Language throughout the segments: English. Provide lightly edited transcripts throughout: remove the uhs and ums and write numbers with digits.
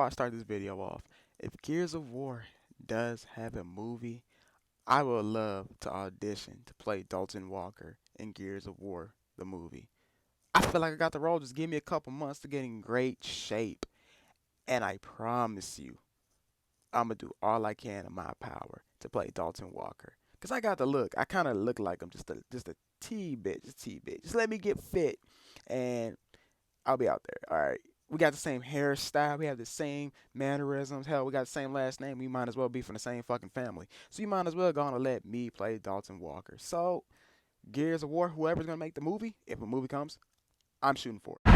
I start this video off, if Gears of War does have a movie, I would love to audition to play Dalton Walker in Gears of War, the movie. I feel like I got the role. Just give me a couple months to get in great shape, and I promise you, I'm gonna do all I can in my power to play Dalton Walker. Cause I got the look. I kind of look like him, just a t bit, just t bit. Just let me get fit, and I'll be out there. All right. We got the same hairstyle. We have the same mannerisms. Hell, we got the same last name. We might as well be from the same fucking family. So you might as well go on and let me play Dalton Walker. So Gears of War, whoever's gonna make the movie, if a movie comes, I'm shooting for it.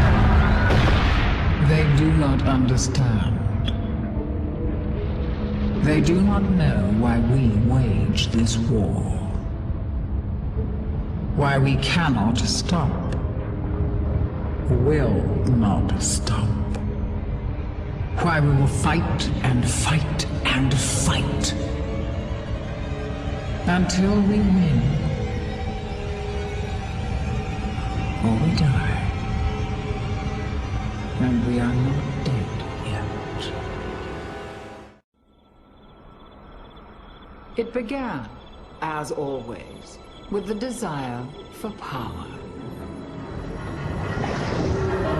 They do not understand. They do not know why we wage this war. Why we cannot stop. Will not stop. Why we will fight and fight and fight until we win or we die. And we are not dead yet. It began, as always, with the desire for power.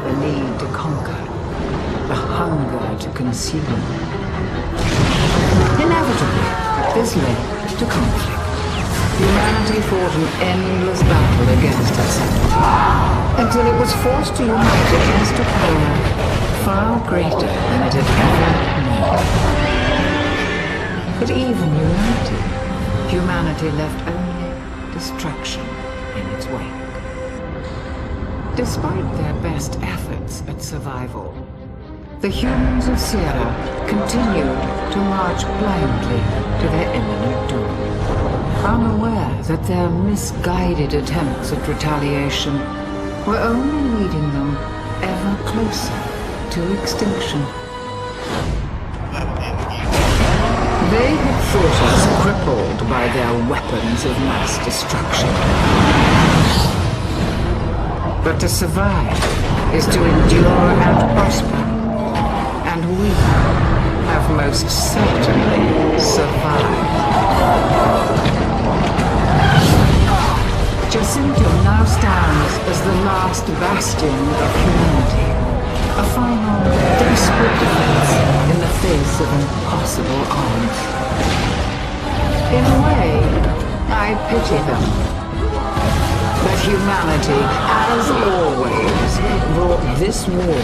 The need to conquer, the hunger to consume. Inevitably, this led to conflict. Humanity fought an endless battle against itself, until it was forced to unite against a power far greater than it had ever known. But even united, humanity left only destruction in its wake. Despite their best efforts at survival, the humans of Sierra continued to march blindly to their imminent doom, unaware that their misguided attempts at retaliation were only leading them ever closer to extinction. They had thought us crippled by their weapons of mass destruction. But to survive is to endure and prosper, and we have most certainly survived. Jacinto now stands as the last bastion of humanity, a final desperate defense in the face of impossible odds. In a way, I pity them. But humanity, as always, brought this war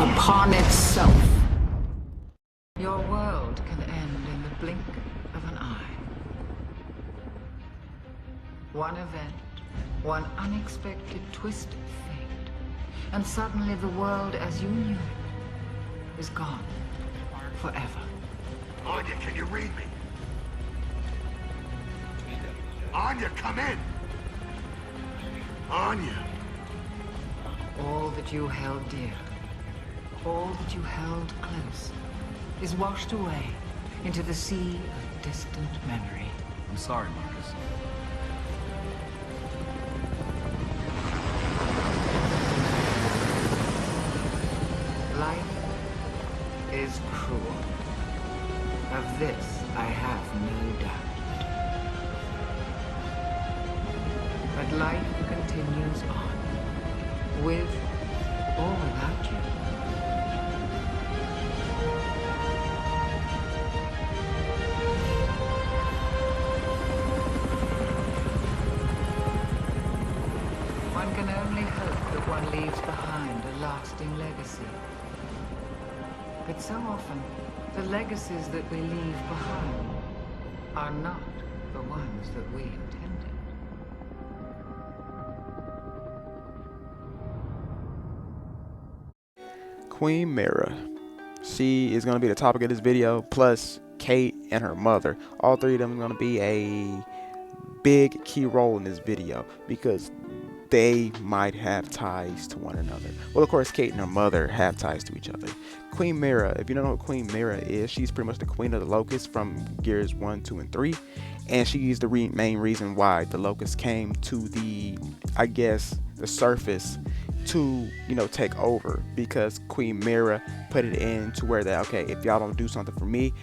upon itself. Your world can end in the blink of an eye. One event, one unexpected twist of fate, and suddenly the world as you knew it is gone forever. Anya, can you read me? Anya, come in! Anya! All that you held dear, all that you held close, is washed away into the sea of distant memory. I'm sorry, Marcus. Life is cruel. Of this I have no doubt. But life continues on, with or without you. One can only hope that one leaves behind a lasting legacy. But so often, the legacies that we leave behind are not the ones that we intended. Queen Myraa. She is going to be the topic of this video, plus Kate and her mother. All three of them are going to be a big key role in this video because they might have ties to one another. Well, of course, Kate and her mother have ties to each other. Queen Myraa, if you don't know what Queen Myraa is, she's pretty much the queen of the locusts from Gears 1, 2, and 3. And she's the main reason why the locusts came to the, I guess, the surface to take over, because Queen Myraa put it in to where that, okay, if y'all don't do something for me,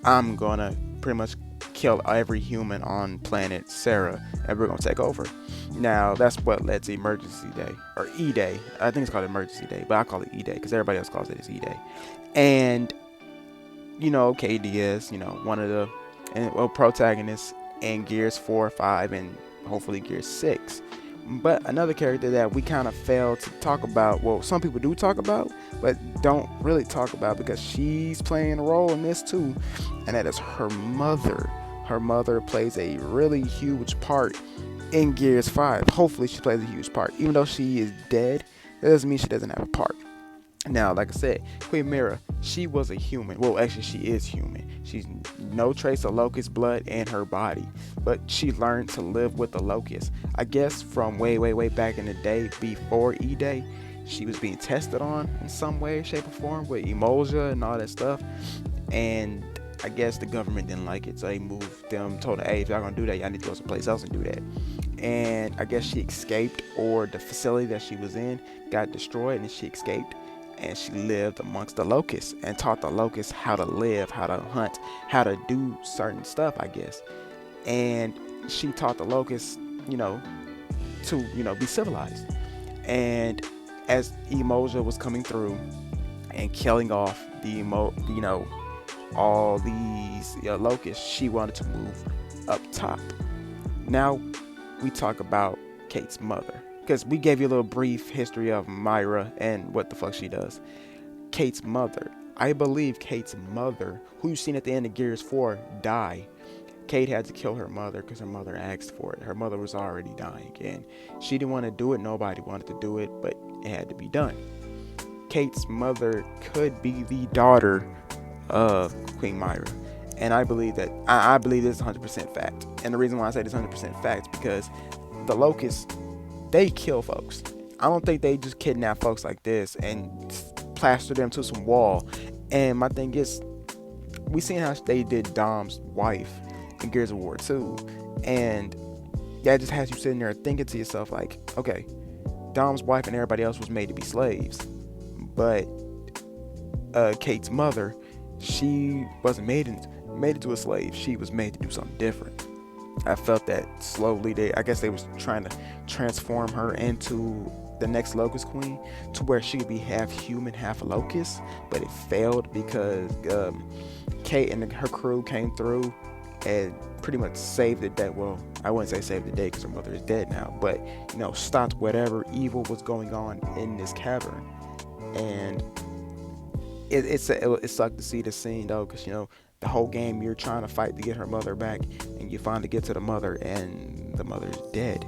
I'm gonna pretty much kill every human on planet Sarah, and we're gonna take over. Now that's what led to Emergency Day, or E-Day. I think it's called Emergency Day, but I call it E-Day because everybody else calls it as E-Day. And Diaz, one of the protagonists in Gears 4, 5, and hopefully Gears 6. But another character that we kind of failed to talk about, well, some people do talk about, but don't really talk about, because she's playing a role in this too, and that is her mother. Her mother plays a really huge part in Gears 5. Hopefully she plays a huge part. Even though she is dead, that doesn't mean she doesn't have a part. Now, like I said, Queen Myraa, she was a human. Well, actually, she is human. She's no trace of locust blood in her body, but she learned to live with the locust. I guess from way, way, way back in the day before E-Day, she was being tested on in some way, shape, or form with emulsion and all that stuff. And I guess the government didn't like it, so they moved them, told her, hey, if y'all gonna do that, y'all need to go someplace else and do that. And I guess she escaped, or the facility that she was in got destroyed, and she escaped. And she lived amongst the locusts and taught the locusts how to live, how to hunt, how to do certain stuff, I guess. And she taught the locusts, to, be civilized. And as Emoja was coming through and killing off all these locusts, she wanted to move up top. Now we talk about Kate's mother, because we gave you a little brief history of Myraa and what the fuck she does. Kate's mother. I believe Kate's mother, who you've seen at the end of Gears 4, die. Kate had to kill her mother because her mother asked for it. Her mother was already dying, and she didn't want to do it. Nobody wanted to do it, but it had to be done. Kate's mother could be the daughter of Queen Myraa. And I believe that, I believe this is 100% fact. And the reason why I say this 100% fact is because the locusts, they kill folks. I don't think they just kidnap folks like this and plaster them to some wall. And my thing is, we seen how they did Dom's wife in Gears of War 2. And that just has you sitting there thinking to yourself like, okay, Dom's wife and everybody else was made to be slaves. But Kate's mother, she wasn't made into a slave. She was made to do something different. I felt that slowly I guess they was trying to transform her into the next Locust Queen, to where she could be half human, half locust, but it failed because Kate and her crew came through and pretty much saved the day. Well, I wouldn't say saved the day because her mother is dead now, but stopped whatever evil was going on in this cavern. And it sucked to see the scene though, because the whole game you're trying to fight to get her mother back, and you finally get to the mother and the mother's dead.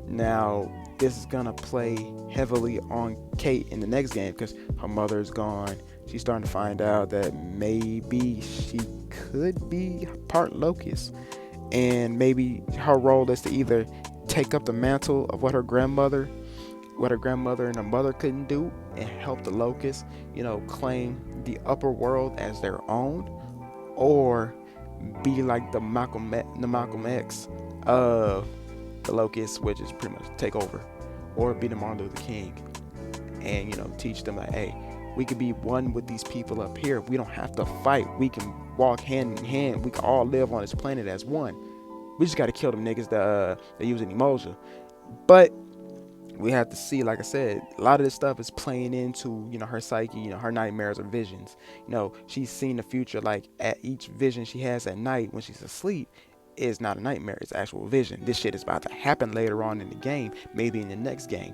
Now this is gonna play heavily on Kate in the next game because her mother's gone. She's starting to find out that maybe she could be part locust, and maybe her role is to either take up the mantle of what her grandmother and her mother couldn't do, and help the locusts claim the upper world as their own, or be like the Malcolm X of the locusts, which is pretty much take over, or be the Martin Luther King, and teach them that, hey, we could be one with these people up here. We don't have to fight. We can walk hand in hand. We can all live on this planet as one. We just got to kill them niggas that using emotion. But we have to see, like I said, a lot of this stuff is playing into her psyche, her nightmares or visions. She's seen the future, like at each vision she has at night when she's asleep is not a nightmare, it's actual vision. This shit is about to happen later on in the game, maybe in the next game.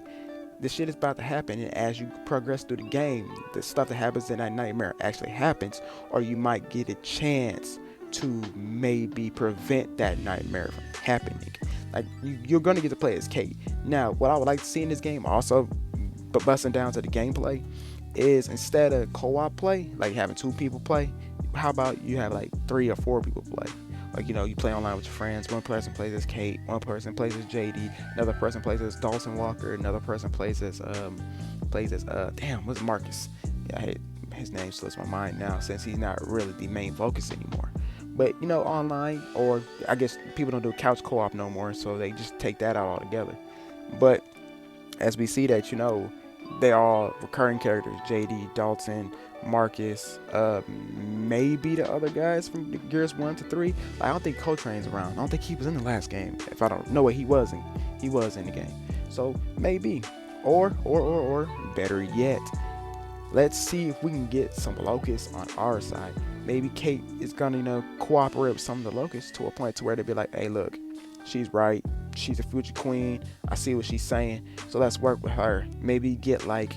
This shit is about to happen, and as you progress through the game, the stuff that happens in that nightmare actually happens, or you might get a chance to maybe prevent that nightmare from happening. Like, you're gonna get to play as Kate. Now, what I would like to see in this game, also, but busting down to the gameplay, is instead of co-op play, like having 2 people play, how about you have like 3 or 4 people play? Like, you play online with your friends. One person plays as Kate, one person plays as JD, another person plays as Dalton Walker, another person plays as damn, what's Marcus? Yeah, his name slips my mind now since he's not really the main focus anymore. But online, or I guess people don't do couch co-op no more, so they just take that out altogether. But as we see that They all recurring characters: JD, Dalton, Marcus, maybe the other guys from Gears 1 to 3. I don't think Coltrane's around. I don't think he was in the last game. If I don't know what he wasn't, he was in the game. So maybe, or better yet, let's see if we can get some locusts on our side. Maybe Kate is gonna, cooperate with some of the locusts to a point to where they'll be like, hey, look, she's right. She's a future queen. I see what she's saying. So let's work with her. Maybe get like,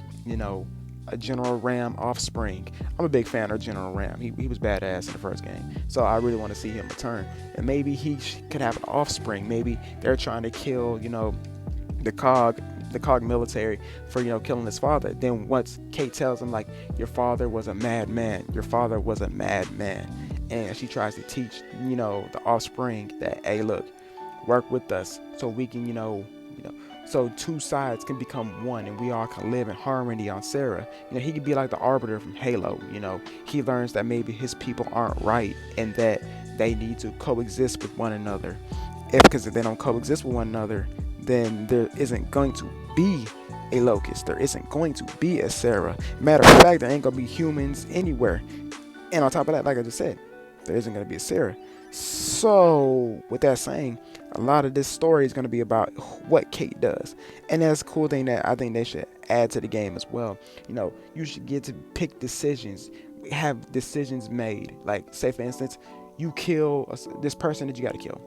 a General Ram offspring. I'm a big fan of General Ram. He was badass in the first game. So I really want to see him return. And maybe he could have an offspring. Maybe they're trying to kill, the cog military for killing his father. Then once Kate tells him like, your father was a madman, and she tries to teach the offspring that, hey, look, work with us so we can so two sides can become one and we all can live in harmony on Sarah. He could be like the arbiter from Halo. He learns that maybe his people aren't right and that they need to coexist with one another. Because if they don't coexist with one another, then there isn't going to be a locust. There isn't going to be a Sarah. Matter of fact, there ain't gonna be humans anywhere. And on top of that, like I just said, there isn't gonna be a Sarah. So with that saying, a lot of this story is going to be about what Kate does, and that's a cool thing that I think they should add to the game as well. You should get to pick decisions, have decisions made. Like, say for instance, you kill this person that you got to kill.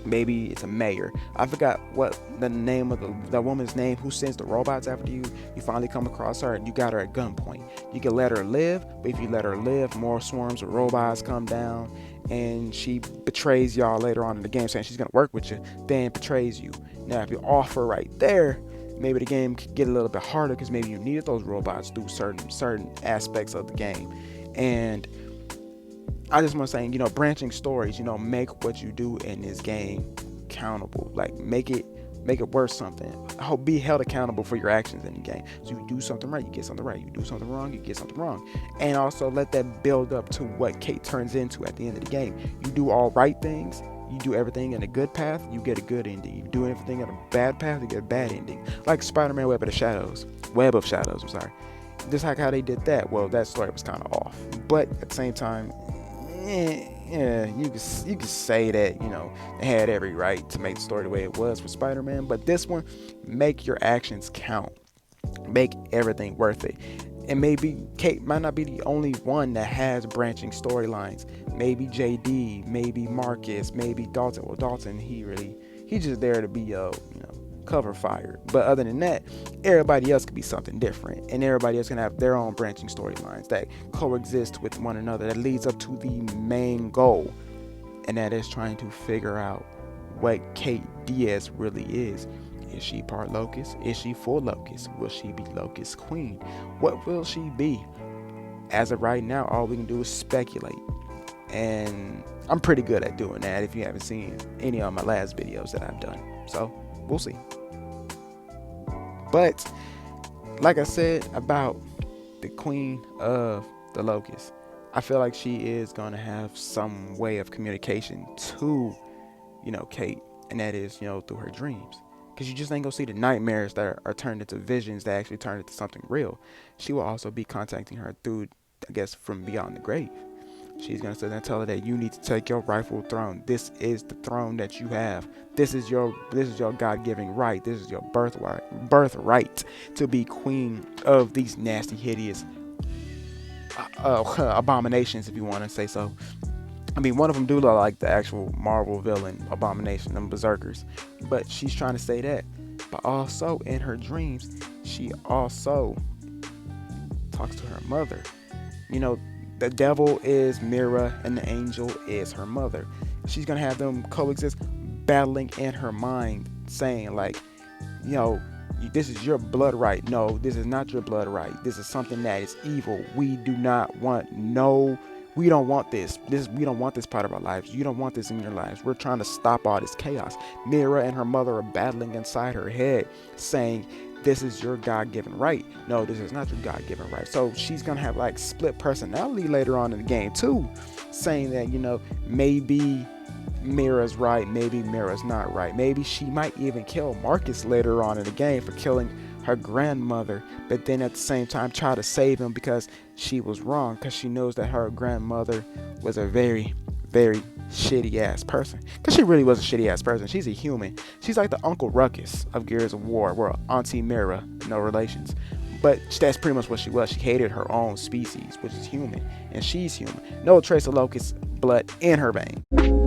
Maybe it's a mayor. I forgot what the name of the woman's name who sends the robots after you. You finally come across her and you got her at gunpoint. You can let her live, but if you let her live, more swarms of robots come down and she betrays y'all later on in the game, saying she's going to work with you, then betrays you. Now, if you offer right there, maybe the game could get a little bit harder because maybe you needed those robots through certain aspects of the game. And I just want to say, branching stories, make what you do in this game accountable. Like, make it worth something. Be held accountable for your actions in the game. So you do something right, you get something right. You do something wrong, you get something wrong. And also let that build up to what Kate turns into at the end of the game. You do all right things, you do everything in a good path, you get a good ending. You do everything in a bad path, you get a bad ending. Like Spider-Man Web of Shadows, I'm sorry. Just like how they did that. Well, that story was kind of off. But at the same time, you could say that they had every right to make the story the way it was for Spider-Man, but this one, make your actions count, make everything worth it. And maybe Kate might not be the only one that has branching storylines. Maybe JD, maybe Marcus, maybe Dalton. Well, Dalton, he's just there to be cover fire. But other than that, everybody else could be something different, and everybody else can have their own branching storylines that coexist with one another, that leads up to the main goal, and that is trying to figure out what Kate Diaz really is. Is she part locust? Is she full locust? Will she be locust queen? What will she be? As of right now, all we can do is speculate, and I'm pretty good at doing that if you haven't seen any of my last videos that I've done. So we'll see. But like I said about the queen of the locusts, I feel like she is going to have some way of communication to Kate, and that is through her dreams, because you just ain't gonna see the nightmares that are turned into visions that actually turn into something real. She will also be contacting her through, I guess, from beyond the grave. She's going to sit there and tell her that you need to take your rightful throne. This is the throne that you have. This is your God-given right. This is your birthright to be queen of these nasty, hideous abominations, if you want to say so. I mean, one of them do look like the actual Marvel villain Abomination, them berserkers. But she's trying to say that. But also in her dreams, she also talks to her mother. The devil is Myraa and the angel is her mother. She's going to have them coexist, battling in her mind, saying like, this is your blood right. No, this is not your blood right. This is something that is evil. We do not want, we don't want this. We don't want this part of our lives. You don't want this in your lives. We're trying to stop all this chaos. Myraa and her mother are battling inside her head, saying, this is your God-given right. No, this is not your God-given right. So she's going to have like split personality later on in the game too, saying that, maybe Myraa's right, maybe Myraa's not right. Maybe she might even kill Marcus later on in the game for killing her grandmother, but then at the same time try to save him because she was wrong, because she knows that her grandmother was a very, very shitty ass person. Because she really was a shitty ass person. She's a human. She's like the Uncle Ruckus of Gears of War, or Auntie Myraa, no relations. But that's pretty much what she was. She hated her own species, which is human, and she's human. No trace of locust blood in her vein.